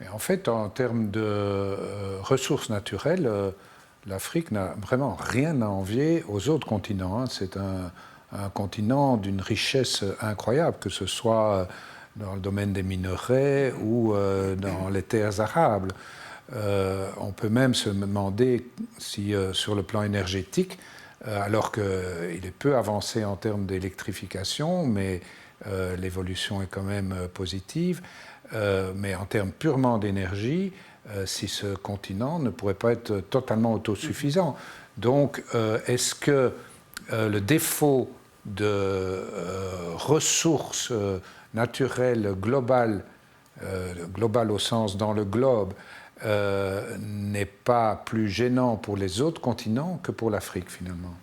Et en fait, en termes de ressources naturelles, l'Afrique n'a vraiment rien à envier aux autres continents, hein. C'est un continent d'une richesse incroyable, que ce soit dans le domaine des minerais ou dans les terres arables. On peut même se demander si, sur le plan énergétique, alors qu'il est peu avancé en termes d'électrification, mais l'évolution est quand même positive, mais en termes purement d'énergie, si ce continent ne pourrait pas être totalement autosuffisant. Donc, est-ce que le défaut de ressources naturelles globales, globales au sens dans le globe, n'est pas plus gênant pour les autres continents que pour l'Afrique finalement?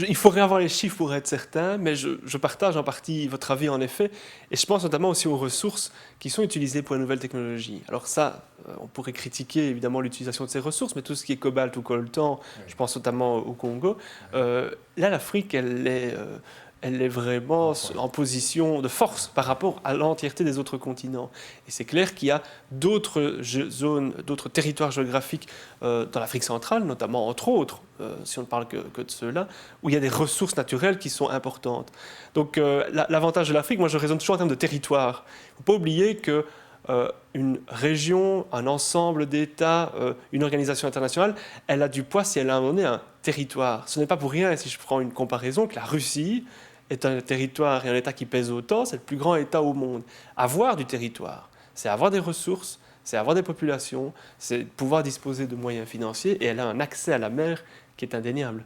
Il faudrait avoir les chiffres pour être certain, mais je partage en partie votre avis en effet, et je pense notamment aussi aux ressources qui sont utilisées pour les nouvelles technologies. Alors ça, on pourrait critiquer évidemment l'utilisation de ces ressources, mais tout ce qui est cobalt ou coltan, je pense notamment au Congo, là l'Afrique, elle est vraiment en position de force par rapport à l'entièreté des autres continents. Et c'est clair qu'il y a d'autres zones, d'autres territoires géographiques dans l'Afrique centrale, notamment entre autres, si on ne parle que de ceux-là, où il y a des ressources naturelles qui sont importantes. Donc l'avantage de l'Afrique, moi je raisonne toujours en termes de territoire. Il ne faut pas oublier que une région, un ensemble d'États, une organisation internationale, elle a du poids si elle a donné un territoire. Ce n'est pas pour rien, et si je prends une comparaison, que la Russie est un territoire et un État qui pèse autant, c'est le plus grand État au monde. Avoir du territoire, c'est avoir des ressources, c'est avoir des populations, c'est pouvoir disposer de moyens financiers, et elle a un accès à la mer qui est indéniable.